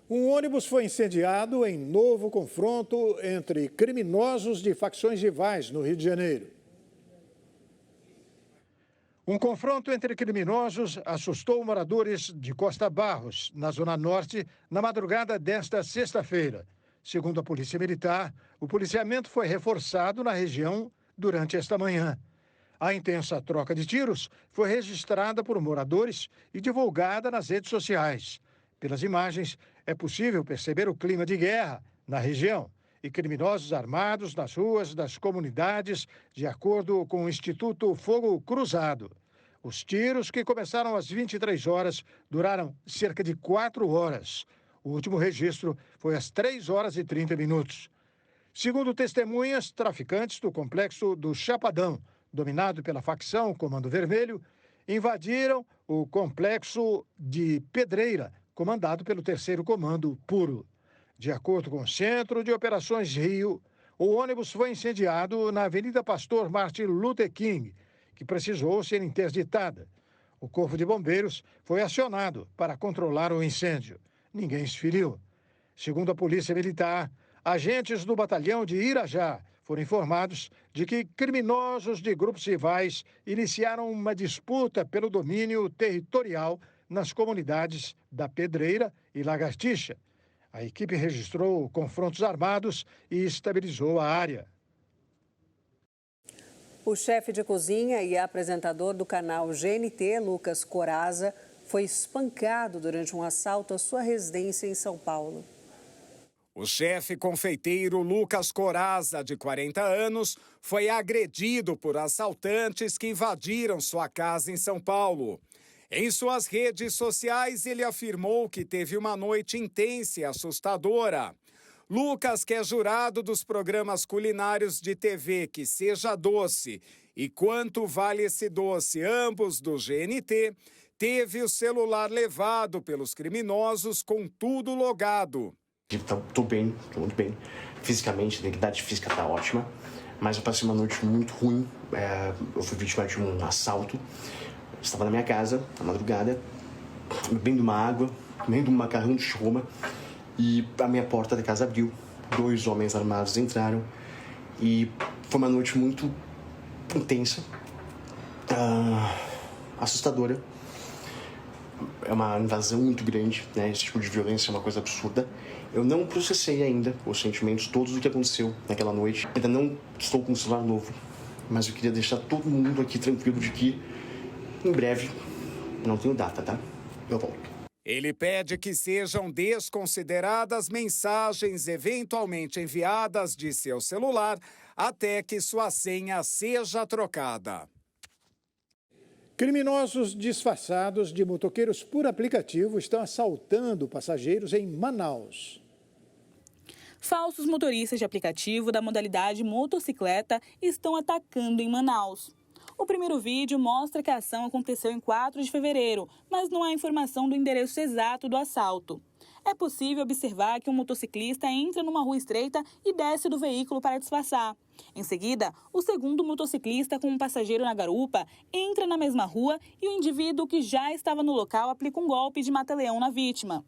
Um ônibus foi incendiado em novo confronto entre criminosos de facções rivais no Rio de Janeiro. Um confronto entre criminosos assustou moradores de Costa Barros, na Zona Norte, na madrugada desta sexta-feira. Segundo a Polícia Militar, o policiamento foi reforçado na região durante esta manhã. A intensa troca de tiros foi registrada por moradores e divulgada nas redes sociais. Pelas imagens, é possível perceber o clima de guerra na região e criminosos armados nas ruas das comunidades, de acordo com o Instituto Fogo Cruzado. Os tiros, que começaram às 23 horas, duraram cerca de 4 horas. O último registro foi às 3 horas e 30 minutos. Segundo testemunhas, traficantes do complexo do Chapadão, dominado pela facção Comando Vermelho, invadiram o complexo de Pedreira, comandado pelo 3º Comando Puro. De acordo com o Centro de Operações Rio, o ônibus foi incendiado na Avenida Pastor Martin Luther King, que precisou ser interditada. O Corpo de Bombeiros foi acionado para controlar o incêndio. Ninguém se feriu. Segundo a Polícia Militar, agentes do batalhão de Irajá foram informados de que criminosos de grupos rivais iniciaram uma disputa pelo domínio territorial nas comunidades da Pedreira e Lagartixa. A equipe registrou confrontos armados e estabilizou a área. O chefe de cozinha e apresentador do canal GNT, Lucas Corazza, foi espancado durante um assalto à sua residência em São Paulo. O chefe confeiteiro Lucas Corazza, de 40 anos, foi agredido por assaltantes que invadiram sua casa em São Paulo. Em suas redes sociais, ele afirmou que teve uma noite intensa e assustadora. Lucas, que é jurado dos programas culinários de TV Que Seja Doce e Quanto Vale Esse Doce, ambos do GNT, teve o celular levado pelos criminosos com tudo logado. Tô bem, tô muito bem. Fisicamente, a integridade física tá ótima, mas eu passei uma noite muito ruim. Eu fui vítima de um assalto. Estava na minha casa, na madrugada, bebendo uma água, comendo um macarrão de choma, e a minha porta da casa abriu. 2 homens armados entraram e foi uma noite muito intensa, assustadora. É uma invasão muito grande, né? Esse tipo de violência é uma coisa absurda. Eu não processei ainda os sentimentos todos do que aconteceu naquela noite. Ainda não estou com um celular novo, mas eu queria deixar todo mundo aqui tranquilo de que em breve, não tenho data, tá? Eu volto. Ele pede que sejam desconsideradas mensagens eventualmente enviadas de seu celular até que sua senha seja trocada. Criminosos disfarçados de motoqueiros por aplicativo estão assaltando passageiros em Manaus. Falsos motoristas de aplicativo da modalidade motocicleta estão atacando em Manaus. O primeiro vídeo mostra que a ação aconteceu em 4 de fevereiro, mas não há informação do endereço exato do assalto. É possível observar que um motociclista entra numa rua estreita e desce do veículo para disfarçar. Em seguida, o segundo motociclista, com um passageiro na garupa, entra na mesma rua e o indivíduo que já estava no local aplica um golpe de mata-leão na vítima.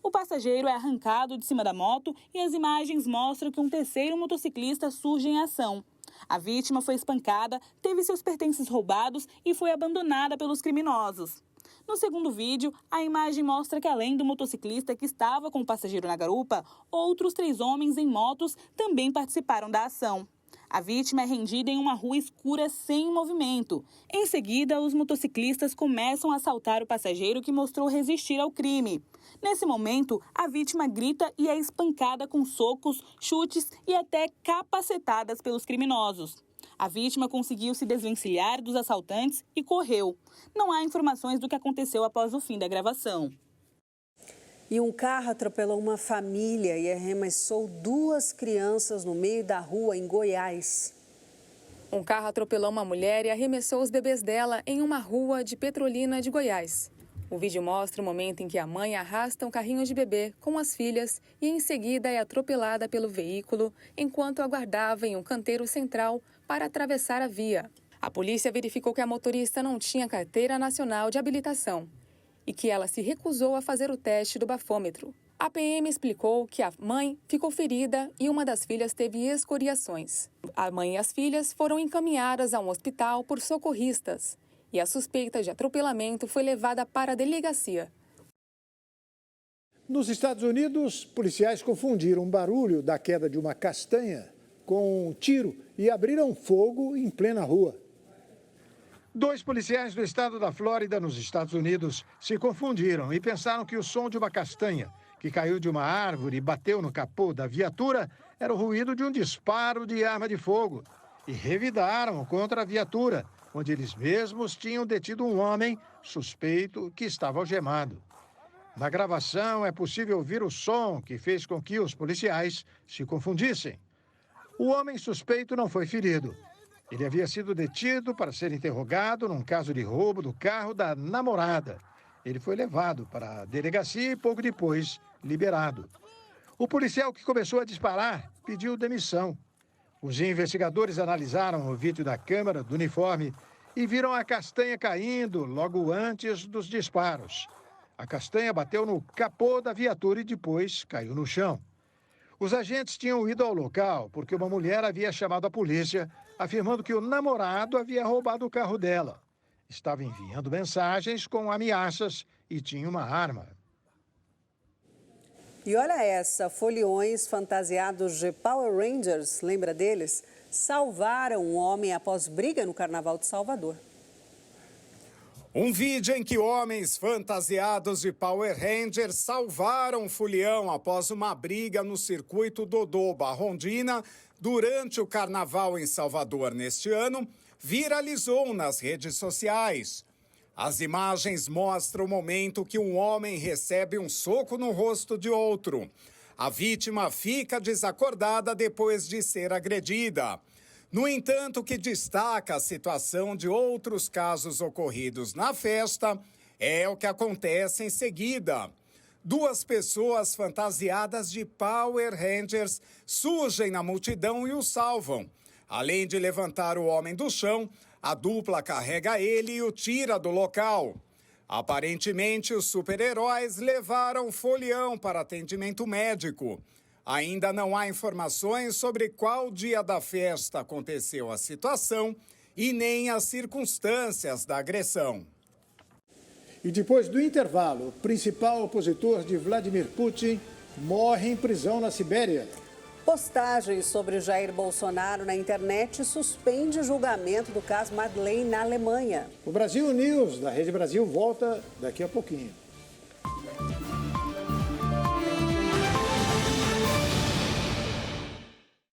O passageiro é arrancado de cima da moto e as imagens mostram que um terceiro motociclista surge em ação. A vítima foi espancada, teve seus pertences roubados e foi abandonada pelos criminosos. No segundo vídeo, a imagem mostra que, além do motociclista que estava com o passageiro na garupa, outros 3 homens em motos também participaram da ação. A vítima é rendida em uma rua escura sem movimento. Em seguida, os motociclistas começam a assaltar o passageiro que mostrou resistir ao crime. Nesse momento, a vítima grita e é espancada com socos, chutes e até capacetadas pelos criminosos. A vítima conseguiu se desvencilhar dos assaltantes e correu. Não há informações do que aconteceu após o fim da gravação. E um carro atropelou uma família e arremessou 2 crianças no meio da rua em Goiás. Um carro atropelou uma mulher e arremessou os bebês dela em uma rua de Petrolina de Goiás. O vídeo mostra o momento em que a mãe arrasta um carrinho de bebê com as filhas e em seguida é atropelada pelo veículo enquanto aguardava em um canteiro central para atravessar a via. A polícia verificou que a motorista não tinha carteira nacional de habilitação e que ela se recusou a fazer o teste do bafômetro. A PM explicou que a mãe ficou ferida e uma das filhas teve escoriações. A mãe e as filhas foram encaminhadas a um hospital por socorristas e a suspeita de atropelamento foi levada para a delegacia. Nos Estados Unidos, policiais confundiram o barulho da queda de uma castanha com um tiro e abriram fogo em plena rua. 2 policiais do estado da Flórida, nos Estados Unidos, se confundiram e pensaram que o som de uma castanha que caiu de uma árvore e bateu no capô da viatura era o ruído de um disparo de arma de fogo e revidaram contra a viatura, onde eles mesmos tinham detido um homem suspeito que estava algemado. Na gravação é possível ouvir o som que fez com que os policiais se confundissem. O homem suspeito não foi ferido. Ele havia sido detido para ser interrogado num caso de roubo do carro da namorada. Ele foi levado para a delegacia e pouco depois liberado. O policial que começou a disparar pediu demissão. Os investigadores analisaram o vídeo da câmera do uniforme e viram a castanha caindo logo antes dos disparos. A castanha bateu no capô da viatura e depois caiu no chão. Os agentes tinham ido ao local porque uma mulher havia chamado a polícia, afirmando que o namorado havia roubado o carro dela. Estava enviando mensagens com ameaças e tinha uma arma. E olha essa, foliões fantasiados de Power Rangers, lembra deles? Salvaram um homem após briga no Carnaval de Salvador. Um vídeo em que homens fantasiados de Power Rangers salvaram um folião após uma briga no circuito Dodô-Barrondina durante o Carnaval em Salvador neste ano viralizou nas redes sociais. As imagens mostram o momento que um homem recebe um soco no rosto de outro. A vítima fica desacordada depois de ser agredida. No entanto, o que destaca a situação de outros casos ocorridos na festa é o que acontece em seguida. 2 pessoas fantasiadas de Power Rangers surgem na multidão e o salvam. Além de levantar o homem do chão, a dupla carrega ele e o tira do local. Aparentemente, os super-heróis levaram o folião para atendimento médico. Ainda não há informações sobre qual dia da festa aconteceu a situação e nem as circunstâncias da agressão. E depois do intervalo, o principal opositor de Vladimir Putin morre em prisão na Sibéria. Postagens sobre Jair Bolsonaro na internet suspende julgamento do caso Madeleine na Alemanha. O Brasil News, da Rede Brasil, volta daqui a pouquinho.